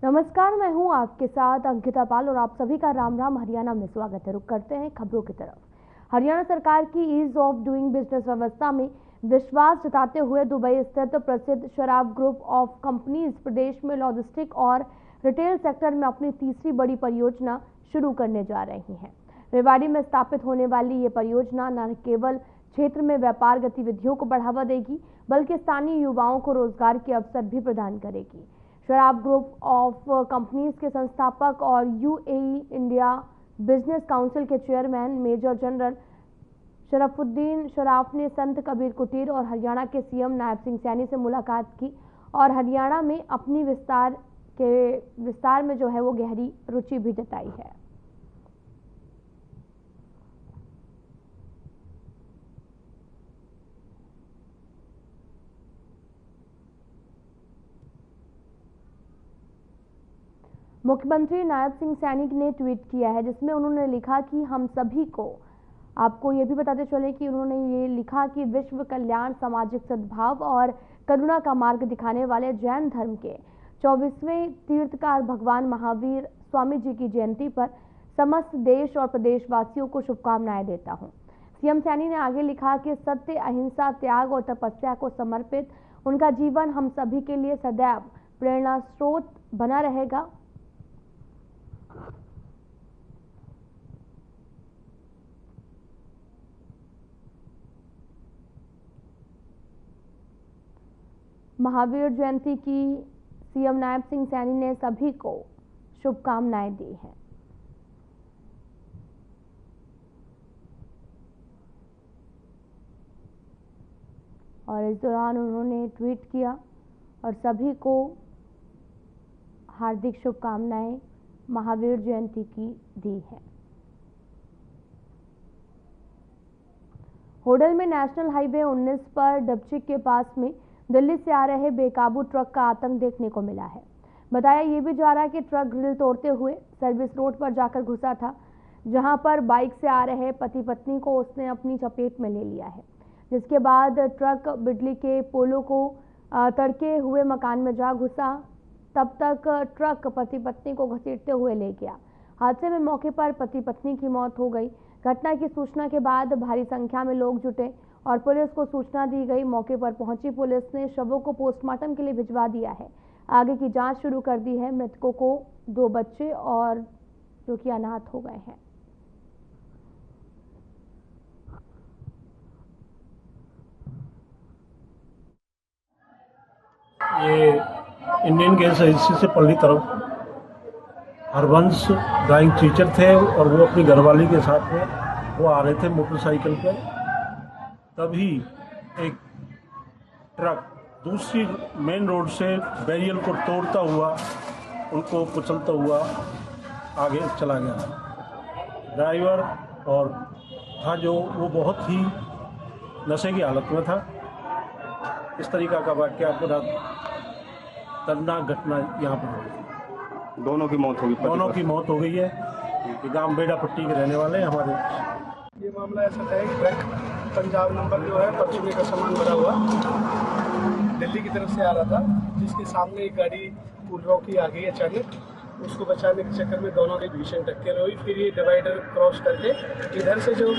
नमस्कार, मैं हूं आपके साथ अंकिता पाल और आप सभी का राम राम। हरियाणा में स्वागत है। रुक करते हैं खबरों की तरफ। हरियाणा सरकार की ईज ऑफ डूइंग बिजनेस व्यवस्था में विश्वास जताते हुए दुबई स्थित प्रसिद्ध शराब ग्रुप ऑफ कंपनीज प्रदेश में लॉजिस्टिक और रिटेल सेक्टर में अपनी तीसरी बड़ी परियोजना शुरू करने जा रही है। रेवाड़ी में स्थापित होने वाली ये परियोजना न केवल क्षेत्र में व्यापार गतिविधियों को बढ़ावा देगी बल्कि स्थानीय युवाओं को रोजगार के अवसर भी प्रदान करेगी। शराब ग्रुप ऑफ कंपनीज के संस्थापक और यूएई इंडिया बिजनेस काउंसिल के chairman major general Sharfuddin Shroff ने संत कबीर कुटीर और हरियाणा के सीएम नायब सिंह सैनी से मुलाकात की और हरियाणा में अपनी विस्तार में जो है वो गहरी रुचि भी जताई है। मुख्यमंत्री नायब सिंह सैनी ने ट्वीट किया है जिसमें उन्होंने लिखा कि हम सभी को, आपको ये भी बताते चले कि उन्होंने ये लिखा कि विश्व कल्याण, सामाजिक सद्भाव और करुणा का मार्ग दिखाने वाले जैन धर्म के 24वें तीर्थकार भगवान महावीर स्वामी जी की जयंती पर समस्त देश और प्रदेशवासियों को शुभकामनाएं देता हूं। सीएम सैनी ने आगे लिखा कि सत्य, अहिंसा, त्याग और तपस्या को समर्पित उनका जीवन हम सभी के लिए सदैव प्रेरणा स्रोत बना रहेगा। महावीर जयंती की सीएम नायब सिंह सैनी ने सभी को शुभकामनाएं दी हैं। और इस दौरान उन्होंने ट्वीट किया और सभी को हार्दिक शुभकामनाएं महावीर जयंती की दी है। होडल में नेशनल हाईवे 19 पर डबचिक के पास में दिल्ली से आ रहे बेकाबू ट्रक का आतंक देखने को मिला है। बताया ये भी जा रहा है कि ट्रक ग्रिल तोड़ते हुए सर्विस रोड पर जाकर घुसा था, जहां पर बाइक से आ रहे पति पत्नी को उसने अपनी चपेट में ले लिया है, जिसके बाद ट्रक बिजली के पोलों को तड़के हुए मकान में जा घुसा। तब तक ट्रक पति पत्नी को घसीटते हुए ले गया। हादसे में मौके पर पति पत्नी की मौत हो गई। घटना की सूचना के बाद भारी संख्या में लोग जुटे और पुलिस को सूचना दी गई। मौके पर पहुंची पुलिस ने शवों को पोस्टमार्टम के लिए भिजवा दिया है। आगे की जांच शुरू कर दी है। मृतकों को 2 बच्चे और जो कि अनाथ हो गए हैं। ये इंडियन गैस एजेंसी से पल्ली तरफ हरबंश ड्राइंग टीचर थे और वो अपनी घरवाली के साथ में वो आ रहे थे मोटरसाइकिल पे। तभी एक ट्रक दूसरी मेन रोड से बैरियर को तोड़ता हुआ उनको कुचलता हुआ आगे चला गया। ड्राइवर और था जो वो बहुत ही नशे की हालत में था। इस तरीका का वाक्य बड़ा दर्दनाक घटना यहाँ पर हो गई। दोनों की मौत हो गई है। ये गांव बेड़ा पट्टी के रहने वाले हैं हमारे। ये मामला ऐसा था कि ट्रक पंजाब नंबर जो है पश्चिमी का सामान भरा हुआ दिल्ली की तरफ से आ रहा था, जिसके सामने एक गाड़ी पुल रोकी आ गई अचानक। उसको बचाने के चक्कर में दोनों की भीषण टक्कर हुई। फिर ये डिवाइडर क्रॉस करके इधर से जो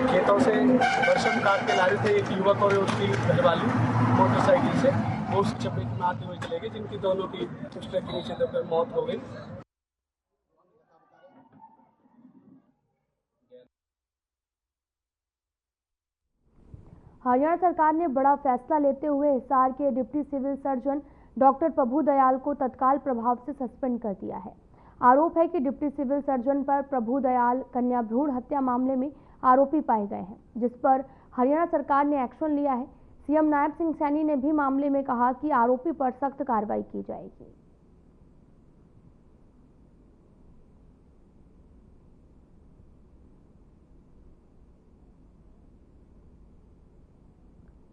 खेतों से बरसम काट के ला रहे थे एक युवक और उसकी घरवाली मोटरसाइकिल से, वो उसकी चपेट में आते हुए चले गए, जिनकी दोनों की उस ट्रक के नीचे दबकर मौत हो गई। हरियाणा सरकार ने बड़ा फैसला लेते हुए हिसार के डिप्टी सिविल सर्जन डॉक्टर प्रभु दयाल को तत्काल प्रभाव से सस्पेंड कर दिया है। आरोप है कि डिप्टी सिविल सर्जन पर प्रभु दयाल कन्या भ्रूण हत्या मामले में आरोपी पाए गए हैं, जिस पर हरियाणा सरकार ने एक्शन लिया है। सीएम नायब सिंह सैनी ने भी मामले में कहा कि आरोपी पर सख्त कार्रवाई की जाएगी।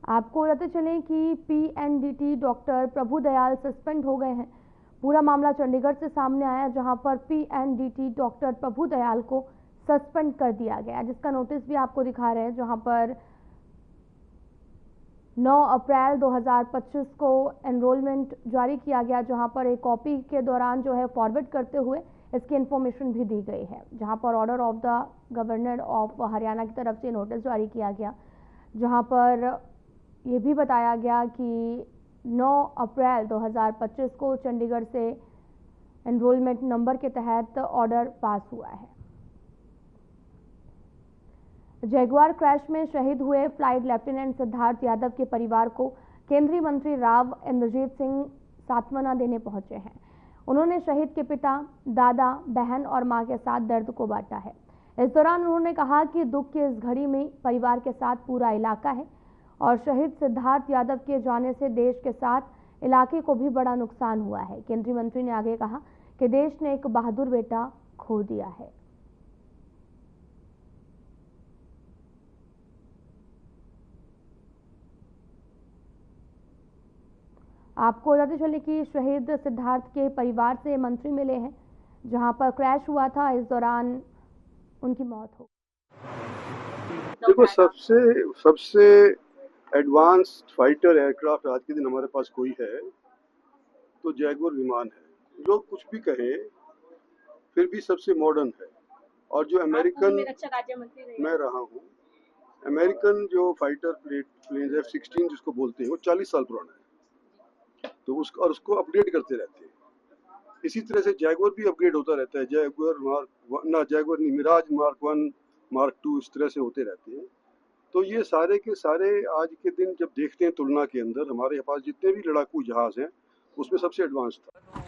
आपको बताते चलें कि पीएनडीटी डॉक्टर प्रभु दयाल सस्पेंड हो गए हैं। पूरा मामला चंडीगढ़ से सामने आया, जहां पर पीएनडीटी डॉक्टर प्रभु दयाल को सस्पेंड कर दिया गया, जिसका नोटिस भी आपको दिखा रहे हैं, जहां पर 9 अप्रैल 2025 को एनरोलमेंट जारी किया गया, जहां पर एक कॉपी के दौरान जो है फॉरवर्ड करते हुए इसकी इन्फॉर्मेशन भी दी गई है, जहां पर order of the governor of Haryana की तरफ से नोटिस जारी किया गया, जहां पर ये भी बताया गया कि 9 अप्रैल 2025 को चंडीगढ़ से एनरोलमेंट नंबर के तहत ऑर्डर पास हुआ है। जैगुआर क्रैश में शहीद हुए फ्लाइट लेफ्टिनेंट सिद्धार्थ यादव के परिवार को केंद्रीय मंत्री राव इंद्रजीत सिंह सांत्वना देने पहुंचे हैं। उन्होंने शहीद के पिता, दादा, बहन और मां के साथ दर्द को बांटा है। इस दौरान उन्होंने कहा कि दुख की इस घड़ी में परिवार के साथ पूरा इलाका है और शहीद सिद्धार्थ यादव के जाने से देश के साथ इलाके को भी बड़ा नुकसान हुआ है। केंद्रीय मंत्री ने आगे कहा कि देश ने एक बहादुर बेटा खो दिया है। आपको बताते चले कि शहीद सिद्धार्थ के परिवार से मंत्री मिले हैं, जहां पर क्रैश हुआ था, इस दौरान उनकी मौत हो। देखो, सबसे एडवांस्ड फाइटर एयरक्राफ्ट आज के दिन हमारे पास कोई है तो जैगुआर विमान है। लोग कुछ भी कहें, फिर भी सबसे मॉडर्न है। और जो अमेरिकन, मैं रहा हूँ, अमेरिकन जो फाइटर प्लेन F-16 जिसको बोलते हैं, वो 40 साल पुराना है, तो उसको अपडेट करते रहते हैं। इसी तरह से जैगुआर भी अपग्रेड होता रहता है। जैगुआर नहीं, मिराज मार्क 1, मार्क 2 इस तरह से होते रहते हैं। तो ये सारे के सारे आज के दिन जब देखते हैं तुलना के अंदर, हमारे पास जितने भी लड़ाकू जहाज हैं उसमें सबसे एडवांस था।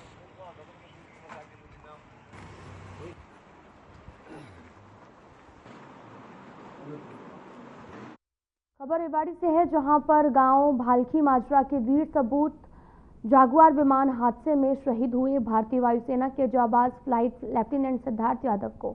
खबर रेवाड़ी से है, जहां पर गांव भालखी माजरा के वीर सपूत जागुआर विमान हादसे में शहीद हुए भारतीय वायुसेना के जाबाज फ्लाइट लेफ्टिनेंट सिद्धार्थ यादव को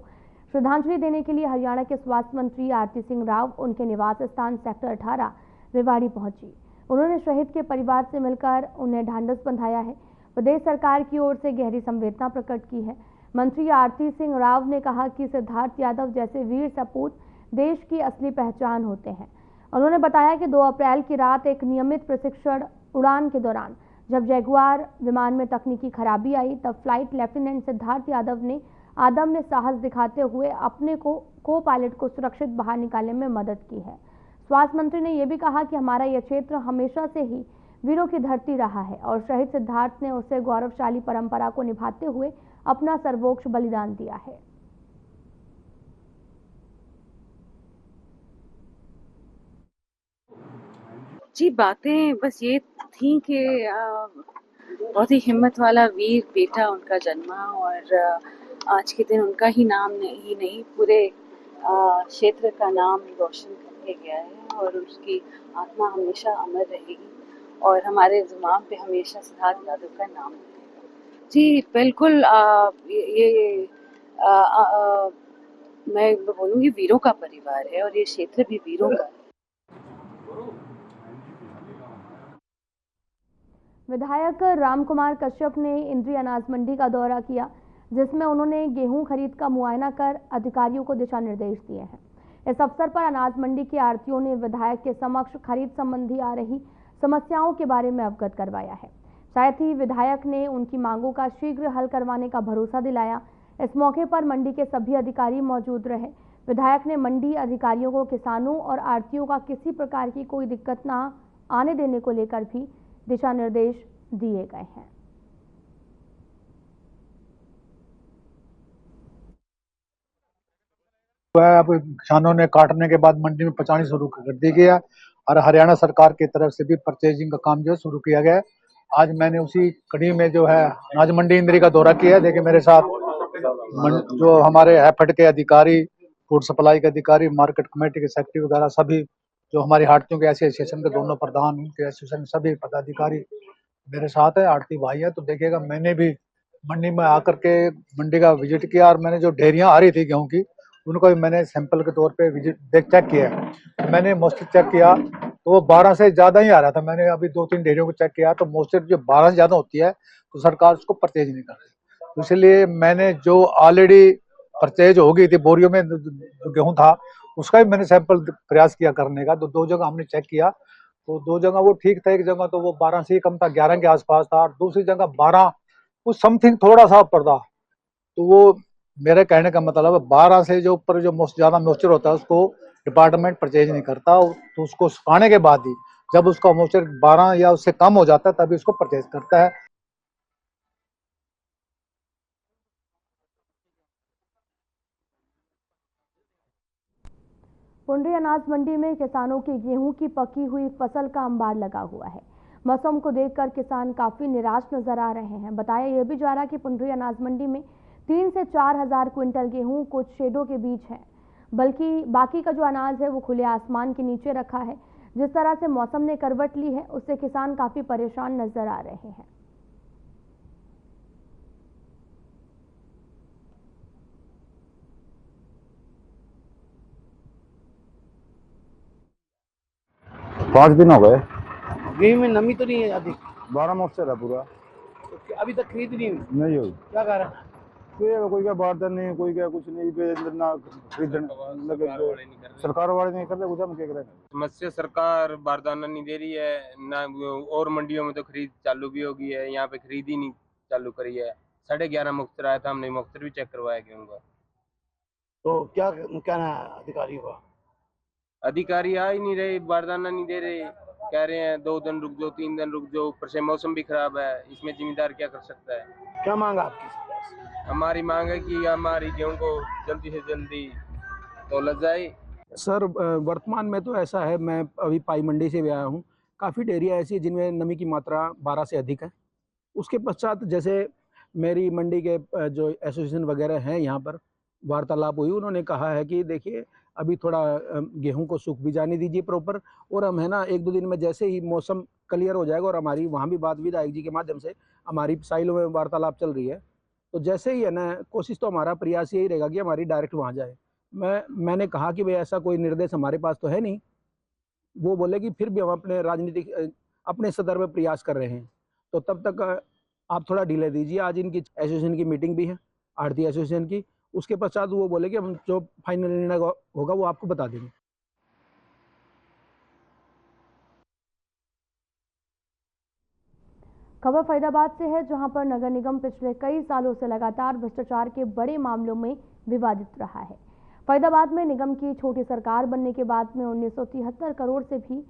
श्रद्धांजलि देने के लिए हरियाणा के स्वास्थ्य मंत्री आरती सिंह राव उनके निवास स्थान सेक्टर 18 रेवाड़ी पहुंची। उन्होंने शहीद के परिवार से मिलकर उन्हें ढांढस बंधाया है। प्रदेश सरकार की ओर से गहरी संवेदना प्रकट की है। मंत्री आरती सिंह राव ने कहा कि सिद्धार्थ यादव जैसे वीर सपूत देश की असली पहचान होते हैं। उन्होंने बताया कि 2 अप्रैल की रात एक नियमित प्रशिक्षण उड़ान के दौरान जब जैगुआर विमान में तकनीकी खराबी आई, तब फ्लाइट लेफ्टिनेंट सिद्धार्थ यादव ने आदम्य साहस दिखाते हुए अपने को पायलट को सुरक्षित बाहर निकालने में मदद की है। स्वास्थ्य मंत्री ने यह भी कहा कि हमारा यह क्षेत्र हमेशा से ही वीरों की धरती रहा है और शहीद सिद्धार्थ ने उसे गौरवशाली परंपरा को निभाते हुए अपना सर्वोच्च बलिदान दिया है। जी, बातें बस ये थी कि बहुत ही हिम्मत वाला वीर बेटा उनका जन्मा और आज के दिन उनका ही नाम नहीं पूरे क्षेत्र का नाम रोशन करके गया है और उसकी आत्मा हमेशा अमर रहेगी और हमारे ज़ुबान पे हमेशा सिद्धार्थ यादव का नाम रहेगा। जी बिल्कुल, मैं बोलूँगी वीरों का परिवार है और ये क्षेत्र भी वीरों का है। विधायक रामकुमार कश्यप ने इंद्री अनाज मंडी का दौरा किया, जिसमें उन्होंने गेहूं खरीद का मुआयना कर अधिकारियों को दिशा निर्देश दिए हैं। इस अवसर पर अनाज मंडी के आढ़तियों ने विधायक के समक्ष खरीद संबंधी आ रही समस्याओं के बारे में अवगत करवाया है। साथ ही विधायक ने उनकी मांगों का शीघ्र हल करवाने का भरोसा दिलाया। इस मौके पर मंडी के सभी अधिकारी मौजूद रहे। विधायक ने मंडी अधिकारियों को किसानों और आढ़तियों का किसी प्रकार की कोई दिक्कत न आने देने को लेकर भी दिशा निर्देश दिए गए हैं। अब किसानों ने काटने के बाद मंडी में पहुंचानी शुरू कर दी गया और हरियाणा सरकार की तरफ से भी परचेजिंग का काम जो है शुरू किया गया है। आज मैंने उसी कड़ी में जो है अनाज मंडी इंद्री का दौरा किया है। देखिए मेरे साथ जो हमारे हैफेड के अधिकारी, फूड सप्लाई के अधिकारी, मार्केट कमेटी के सेक्रेटरी वगैरह सभी, जो हमारी आढ़तियों के एसोसिएशन के दोनों प्रधान, उनके एसोसिएशन सभी पदाधिकारी मेरे साथ है, आढ़ती भाई है। तो देखिएगा, मैंने भी मंडी में आकर के मंडी का विजिट किया और मैंने जो ढेरियां आ रही थी गेहूं की, उनको भी मैंने सैंपल के तौर पे चेक किया। मैंने मोस्टली चेक किया तो वो 12 से ज्यादा ही आ रहा था। मैंने अभी 2-3 ढेरियों को चेक किया तो मोस्टली जो 12 से ज्यादा होती है तो सरकार उसको परचेज नहीं कर रही। तो इसलिए मैंने जो ऑलरेडी परचेज हो गई थी बोरियों में गेहूं था, उसका भी मैंने सैंपल प्रयास किया करने का। तो 2 जगह हमने चेक किया तो 2 जगह वो ठीक था, एक जगह तो वो 12 से ही कम था, 11 के आसपास था, और दूसरी जगह 12 कुछ समथिंग थोड़ा सा ऊपर था। तो वो मेरे कहने का मतलब है 12 से जो ऊपर जो ज्यादा मॉइस्चर होता है उसको डिपार्टमेंट परचेज नहीं करता, तो उसको सुखाने के बाद ही जब उसका मॉइस्चर 12 या उससे कम हो जाता है तभी उसको परचेज करता है। पुंडरी अनाज मंडी में किसानों की गेहूं की पकी हुई फसल का अंबार लगा हुआ है। मौसम को देखकर किसान काफी निराश नजर आ रहे हैं। बताया यह भी जा रहा कि पुंडरी अनाज मंडी में 3 से 4 हजार क्विंटल गेहूं कुछ शेडों के बीच है, बल्कि बाकी का जो अनाज है वो खुले आसमान के नीचे रखा है। जिस तरह से मौसम ने करवट ली है उससे किसान काफी परेशान नजर आ रहे हैं। पाँच दिन हो गए। गेहूं में नमी तो नहीं है अधिक? 12 मॉइस्चर है पूरा। तो अभी तक खरीद नहीं हुई? नहीं हुई। क्या कारण? कोई क्या बार्डर नहीं, कोई क्या कुछ नहीं पे ना खरीदने लगे। सरकार वाले नहीं कर रहे, कुछ हम क्या करें। समस्या सरकार बारदाना नहीं दे रही है ना, और मंडियों में तो खरीद चालू भी हो गई है, यहाँ पे खरीद ही नहीं चालू करी है। 11.5 मुख्तर आया था, हमने मुख्तर भी चेक करवाया गेहूं का। तो क्या कहना है अधिकारियों का? अधिकारी आ ही नहीं रहे, बारदाना नहीं दे रहे, कह रहे हैं 2 दिन रुक जाओ, 3 दिन रुक जाओ। ऊपर से मौसम भी खराब है, इसमें जिम्मेदार क्या कर सकता है। क्या मांग आपकी सरकार से? हमारी मांग है कि हमारी गेहूं को जल्दी से जल्दी तोला जाए। सर वर्तमान में तो ऐसा है, मैं अभी पाई मंडी से भी आया हूँ। काफ़ी डेयरियाँ ऐसी है जिनमें नमी की मात्रा 12 से अधिक है। उसके पश्चात जैसे मेरी मंडी के जो एसोसिएशन वगैरह हैं यहाँ पर वार्तालाप हुई, उन्होंने कहा है कि देखिए अभी थोड़ा गेहूं को सूख भी जाने दीजिए प्रॉपर, और हम है ना 1-2 दिन में जैसे ही मौसम क्लियर हो जाएगा, और हमारी वहाँ भी बात विधायक जी के माध्यम से हमारी साइलों में वार्तालाप चल रही है, तो जैसे ही है ना कोशिश तो हमारा प्रयास यही रहेगा कि हमारी डायरेक्ट वहाँ जाए। मैंने कहा कि भाई ऐसा कोई निर्देश हमारे पास तो है नहीं। वो बोले कि फिर भी हम अपने राजनीतिक अपने सदर में प्रयास कर रहे हैं, तो तब तक आप थोड़ा डिले दीजिए। आज इनकी एसोसिएशन की मीटिंग भी है, आढ़ती एसोसिएशन की। उसके पश्चात वो बोले कि हम जो फाइनल निर्णय होगा वो आपको बता देंगे। खबर फरीदाबाद से है, जहां पर नगर निगम पिछले कई सालों से लगातार भ्रष्टाचार के बड़े मामलों में विवादित रहा है। फरीदाबाद में निगम की छोटी सरकार बनने के बाद में 1973 करोड़ से भी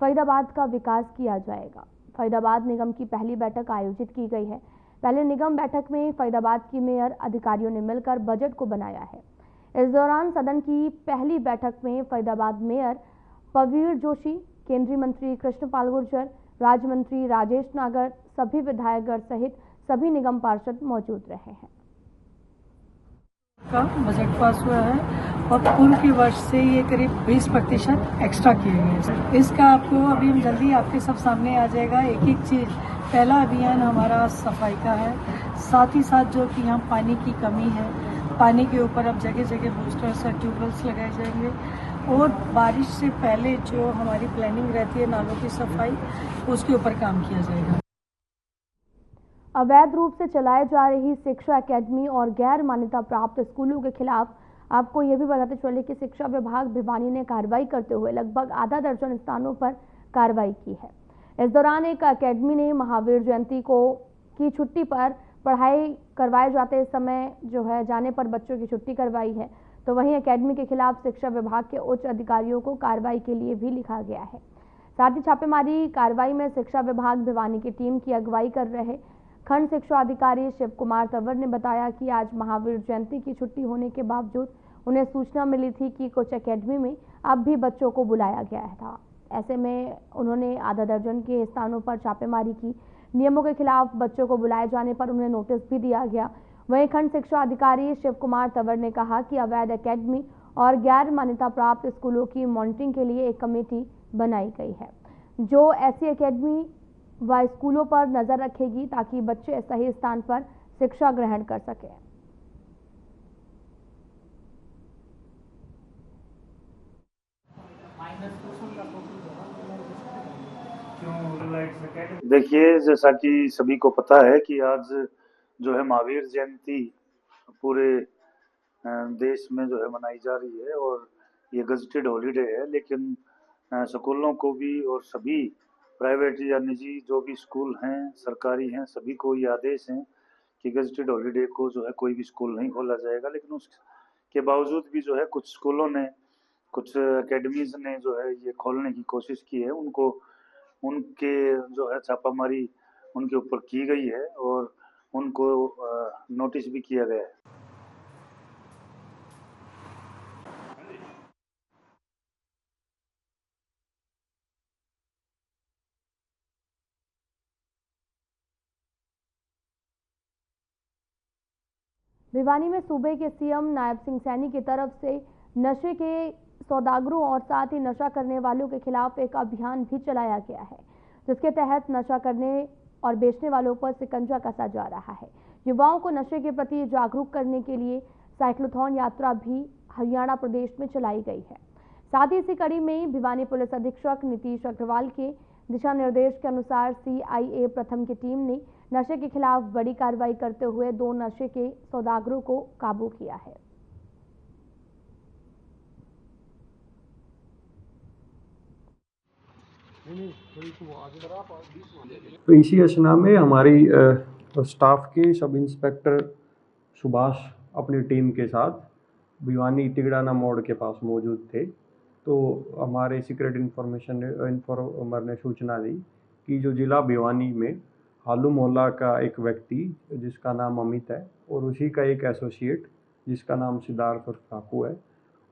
फरीदाबाद का विकास किया जाएगा। फरीदाबाद निगम की पहली बैठक आयोजित की गई है। पहले निगम बैठक में फरीदाबाद की मेयर अधिकारियों ने मिलकर बजट को बनाया है। इस दौरान सदन की पहली बैठक में फरीदाबाद मेयर पवीर जोशी, केंद्रीय मंत्री कृष्णपाल गुर्जर, राज्य मंत्री राजेश नागर, सभी विधायकगण सहित सभी निगम पार्षद मौजूद रहे हैं। का बजट पास हुआ है और पूर्व के वर्ष से ये करीब 20% एक्स्ट्रा किए गए हैं। इसका आपको अभी हम जल्दी आपके सब सामने आ जाएगा एक एक चीज़। पहला अभियान हमारा सफाई का है, साथ ही साथ जो कि यहाँ पानी की कमी है, पानी के ऊपर अब जगह जगह बूस्टर्स और ट्यूबवेल्स लगाए जाएंगे, और बारिश से पहले जो हमारी प्लानिंग रहती है नालों की सफाई, उसके ऊपर काम किया जाएगा। अवैध रूप से चलाए जा रही शिक्षा एकेडमी और गैर मान्यता प्राप्त स्कूलों के खिलाफ आपको यह भी बताते चले कि शिक्षा विभाग भिवानी ने कार्रवाई करते हुए लगभग आधा दर्जन स्थानों पर कार्रवाई की है। इस दौरान एक एकेडमी ने महावीर जयंती की छुट्टी पर पढ़ाई करवाए जाते समय जो है जाने पर बच्चों की छुट्टी करवाई है, तो वहीं एकेडमी के खिलाफ शिक्षा विभाग के उच्च अधिकारियों को कार्रवाई के लिए भी लिखा गया है। साथ ही छापेमारी कार्रवाई में शिक्षा विभाग भिवानी की टीम की अगुवाई कर रहे खंड शिक्षा अधिकारी शिव कुमार तंवर ने बताया कि आज महावीर जयंती की छुट्टी होने के बावजूद उन्हें सूचना मिली थी कि कुछ एकेडमी में अब भी बच्चों को बुलाया गया था। ऐसे में उन्होंने आधा दर्जन के स्थानों पर छापेमारी की। नियमों के खिलाफ बच्चों को बुलाए जाने पर उन्हें नोटिस भी दिया गया। वहीं खंड शिक्षा अधिकारी शिव कुमार तंवर ने कहा कि अवैध एकेडमी और गैर मान्यता प्राप्त स्कूलों की मॉनिटरिंग के लिए एक कमेटी बनाई गई है, जो ऐसी एकेडमी व स्कूलों पर नजर रखेगी ताकि बच्चे सही स्थान पर शिक्षा ग्रहण कर सकें। देखिए, जैसा कि सभी को पता है कि आज जो है महावीर जयंती पूरे देश में जो है मनाई जा रही है और ये गजटेड हॉलीडे है, लेकिन स्कूलों को भी और सभी प्राइवेट या निजी जो भी स्कूल हैं, सरकारी हैं, सभी को ये आदेश हैं कि गजटेड हॉलीडे को जो है कोई भी स्कूल नहीं खोला जाएगा। लेकिन उसके बावजूद भी जो है कुछ स्कूलों ने, कुछ एकेडमीज ने जो है ये खोलने की कोशिश की है। उनके जो है छापामारी उनके ऊपर की गई है और उनको नोटिस भी किया गया है। भिवानी में सूबे के सीएम नायब सिंह सैनी की तरफ से नशे के सौदागरों और साथ ही नशा करने वालों के खिलाफ एक अभियान भी चलाया गया है, जिसके तहत नशा करने और बेचने वालों पर शिकंजा कसा जा रहा है। युवाओं को नशे के प्रति जागरूक करने के लिए साइक्लोथॉन यात्रा भी हरियाणा प्रदेश में चलाई गई है। साथ ही इसी कड़ी में भिवानी पुलिस अधीक्षक नीतीश अग्रवाल के दिशा निर्देश के अनुसार CIA प्रथम की टीम ने नशे के खिलाफ बड़ी कार्रवाई करते हुए 2 नशे के सौदागरों को काबू किया है। तो इसी अशना में हमारी स्टाफ के सब इंस्पेक्टर सुभाष अपनी टीम के साथ भिवानी तिगड़ाना मोड़ के पास मौजूद थे। तो हमारे सीक्रेट इन्फॉर्मर ने सूचना दी कि जो ज़िला भिवानी में हालू मोहल्ला का एक व्यक्ति जिसका नाम अमित है और उसी का एक एसोसिएट जिसका नाम सिद्धार्थ और काकू है,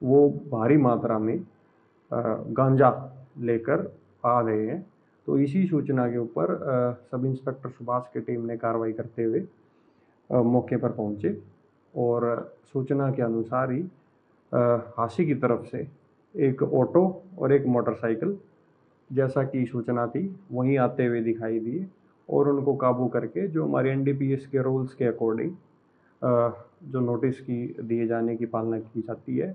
वो भारी मात्रा में गांजा लेकर आ रहे हैं। तो इसी सूचना के ऊपर सब इंस्पेक्टर सुभाष की टीम ने कार्रवाई करते हुए मौके पर पहुंचे और सूचना के अनुसार ही हासी की तरफ से एक ऑटो और एक मोटरसाइकिल जैसा कि सूचना थी वहीं आते हुए दिखाई दिए और उनको काबू करके जो हमारे NDPS के रूल्स के अकॉर्डिंग जो नोटिस की दिए जाने की पालना की जाती है।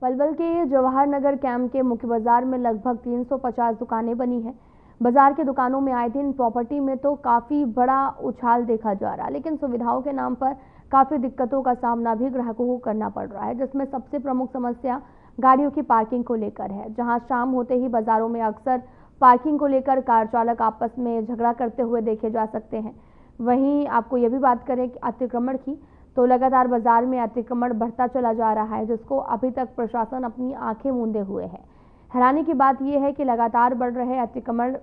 पलवल के जवाहर नगर कैंप के मुख्य बाजार में लगभग 350 दुकानें बनी हैं। बाजार की दुकानों में आए दिन प्रॉपर्टी में तो काफ़ी बड़ा उछाल देखा जा रहा है, लेकिन सुविधाओं के नाम पर काफ़ी दिक्कतों का सामना भी ग्राहकों को करना पड़ रहा है, जिसमें सबसे प्रमुख समस्या गाड़ियों की पार्किंग को लेकर है। जहां शाम होते ही बाजारों में अक्सर पार्किंग को लेकर कार चालक आपस में झगड़ा करते हुए देखे जा सकते हैं। वहीं आपको ये भी बात करें कि अतिक्रमण की, तो लगातार बाजार में अतिक्रमण बढ़ता चला जा रहा है, जिसको अभी तक प्रशासन अपनी आंखें मूंदे हुए है। हैरानी की बात यह है कि लगातार बढ़ रहे अतिक्रमण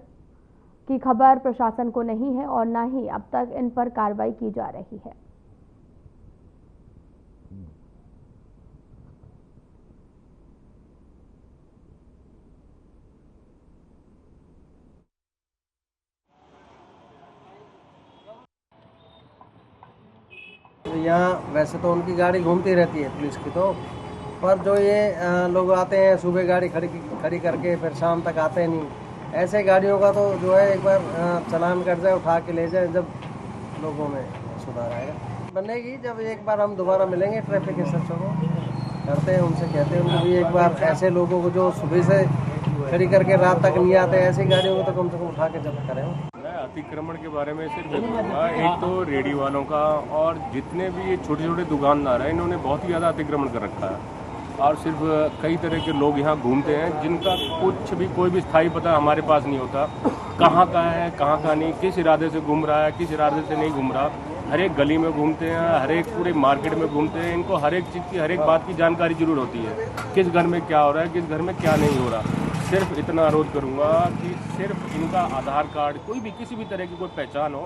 की खबर प्रशासन को नहीं है और न ही अब तक इन पर कार्रवाई की जा रही है। यहाँ वैसे तो उनकी गाड़ी घूमती रहती है पुलिस की, तो पर जो ये लोग आते हैं सुबह गाड़ी खड़ी करके फिर शाम तक आते नहीं, ऐसे गाड़ियों का तो जो है एक बार चालान कर जाए, उठा के ले जाए, जब लोगों में सुधार आएगा। बनेगी जब एक बार हम दोबारा मिलेंगे ट्रैफिक इंस्पेक्टर को, करते हैं उनसे, कहते हैं उनको भी एक बार ऐसे लोगों को जो सुबह से खड़ी करके रात तक नहीं आते ऐसी गाड़ियों को तो कम से कम उठा के जब्त करें। अतिक्रमण के बारे में सिर्फ एक तो रेडी वालों का और जितने भी ये छोटे छोटे दुकानदार हैं इन्होंने बहुत ही ज़्यादा अतिक्रमण कर रखा है और सिर्फ कई तरह के लोग यहाँ घूमते हैं जिनका कुछ भी कोई भी स्थायी पता हमारे पास नहीं होता, कहाँ का है कहाँ का नहीं, किस इरादे से घूम रहा है किस इरादे से नहीं घूम रहा। हर एक गली में घूमते हैं, हर एक पूरे मार्केट में घूमते हैं, इनको हर एक चीज़ की हर एक बात की जानकारी जरूर होती है, किस घर में क्या हो रहा है किस घर में क्या नहीं हो रहा। सिर्फ इतना अनुरोध करूंगा कि सिर्फ इनका आधार कार्ड, कोई भी किसी भी तरह की कोई पहचान हो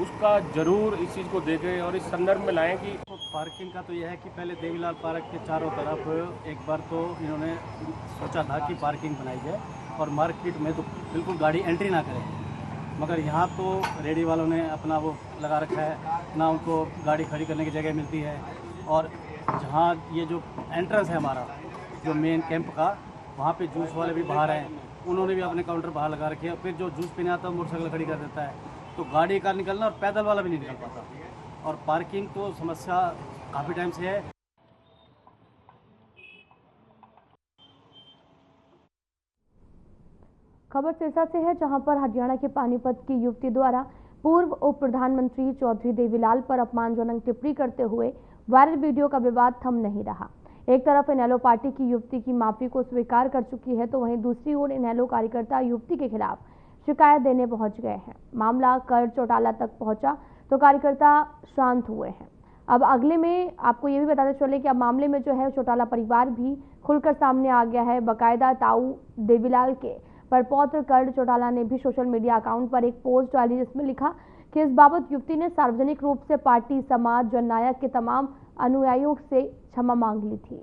उसका जरूर इस चीज़ को देखें और इस संदर्भ में लाएं कि पार्किंग का तो यह है कि पहले देवीलाल पार्क के चारों तरफ एक बार तो इन्होंने सोचा था कि पार्किंग बनाई जाए और मार्केट में तो बिल्कुल गाड़ी एंट्री ना करे, मगर यहाँ तो रेडी वालों ने अपना वो लगा रखा है, ना उनको गाड़ी खड़ी करने की जगह मिलती है और जहाँ ये जो एंट्रेंस है हमारा जो मेन कैंप का, वहाँ पे जूस वाले भी बाहर हैं, उन्होंने भी अपने काउंटर बाहर लगा रखे हैं। फिर जो जूस पीने आता है मोटरसाइकिल खड़ी कर देता है, तो गाड़ी का निकलना और पैदल वाला भी नहीं निकल पाता और पार्किंग तो समस्या काफ़ी टाइम से है। खबर सिरसा से है, जहां पर हरियाणा के पानीपत की युवती द्वारा पूर्व उप प्रधानमंत्री चौधरी देवीलाल पर अपमानजनक टिप्पणी करते हुए वायरल वीडियो का विवाद थम नहीं रहा। एक तरफ इनेलो पार्टी की युवती की माफी को स्वीकार कर चुकी है, तो वहीं दूसरी ओर इनेलो कार्यकर्ता युवती के खिलाफ शिकायत देने पहुंच गए हैं। मामला कर चौटाला तक पहुंचा तो कार्यकर्ता शांत हुए हैं। अब अगले में आपको ये भी बताते चले कि अब मामले में जो है चौटाला परिवार भी खुलकर सामने आ गया है। बाकायदा ताऊ देवीलाल के परपौत्र कर चौटाला ने भी सोशल मीडिया अकाउंट पर एक पोस्ट डाली, जिसमें लिखा कि इस बाबत युवती ने सार्वजनिक रूप से पार्टी, समाज, जननायक के तमाम अनुयायियों से क्षमा मांग ली थी।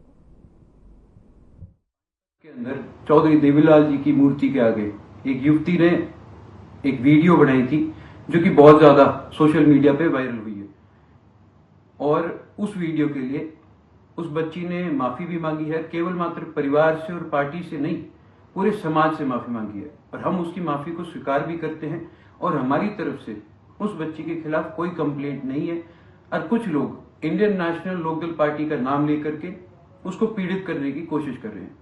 के अंदर चौधरी देवीलाल जी की मूर्ति के आगे एक युवती ने एक वीडियो बनाई थी, जो कि बहुत ज्यादा सोशल मीडिया पे वायरल हुई है। और उस वीडियो के लिए उस बच्ची ने माफी भी मांगी है, केवल मात्र परिवार से और पार्टी से नहीं, पूरे समाज से माफी मांगी है। और हम उसकी माफी को स्वीकार भी करते हैं और हमारी तरफ से उस बच्ची के खिलाफ कोई कंप्लेंट नहीं है। और कुछ लोग इंडियन नेशनल लोकदल पार्टी का नाम लेकर के उसको पीड़ित करने की कोशिश कर रहे हैं।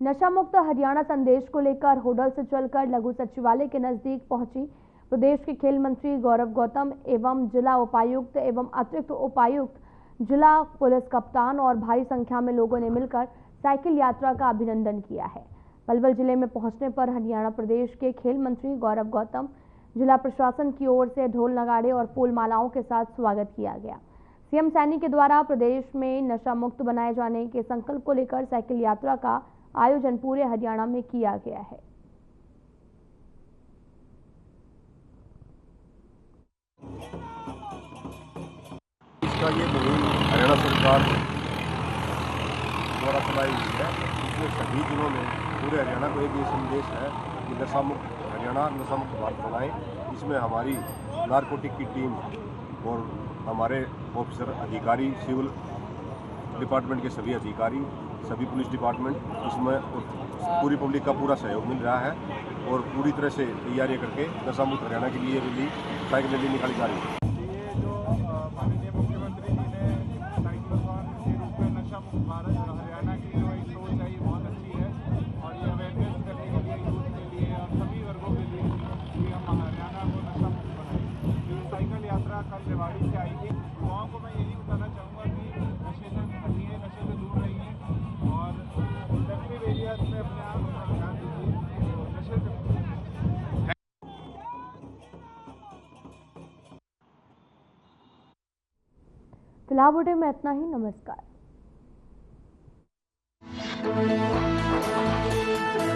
नशा मुक्त हरियाणा संदेश को लेकर होडल से चलकर लघु सचिवालय के नजदीक पहुंची प्रदेश के खेल मंत्री गौरव गौतम एवं जिला उपायुक्त एवं अतिरिक्त उपायुक्त, जिला पुलिस कप्तान और भारी संख्या में लोगों ने मिलकर साइकिल यात्रा का अभिनंदन किया है। पलवल जिले में पहुंचने पर हरियाणा प्रदेश के खेल मंत्री गौरव गौतम जिला प्रशासन की ओर से ढोल नगाड़े और फूल मालाओं के साथ स्वागत किया गया। सीएम सैनी के द्वारा प्रदेश में नशा मुक्त बनाए जाने के संकल्प को लेकर साइकिल यात्रा का आयोजन पूरे हरियाणा में किया गया है। इसका ये मुहिम हरियाणा सरकार द्वारा चलाई हुई है। इसमें सभी जिलों में पूरे हरियाणा को एक ये संदेश है कि नशा मुक्त हरियाणा, नशा मुक्त भारत बनाएं। इसमें हमारी नारकोटिक की टीम और हमारे ऑफिसर अधिकारी, सिविल डिपार्टमेंट के सभी अधिकारी, सभी पुलिस डिपार्टमेंट, इसमें पूरी पब्लिक का पूरा सहयोग मिल रहा है और पूरी तरह से तैयारियां करके नशा मुक्त हरियाणा के लिए रैली, साइकिल रैली निकाली जा रही है। ये जो माननीय मुख्यमंत्री जी ने साइक्लोथॉन के रूप में नशा मुक्त भारत हरियाणा की जो एक सोच है, ये बहुत अच्छी है और ये अवेयरनेस करने के लिए यूथ के लिए और सभी वर्गों के लिए कि हम हरियाणा को नशा मुक्त बनाएं। ये साइकिल यात्रा कल रेवाड़ी से आएगी। युवाओं को मैं यही बताना चाहूँगा कि नशे से हटिए, नशे से दूर रहिए और प्रोडक्टिव एरियाज में अपने आप ध्यान दीजिए। नशे से फिलहाल बुलेटिन में इतना ही। नमस्कार।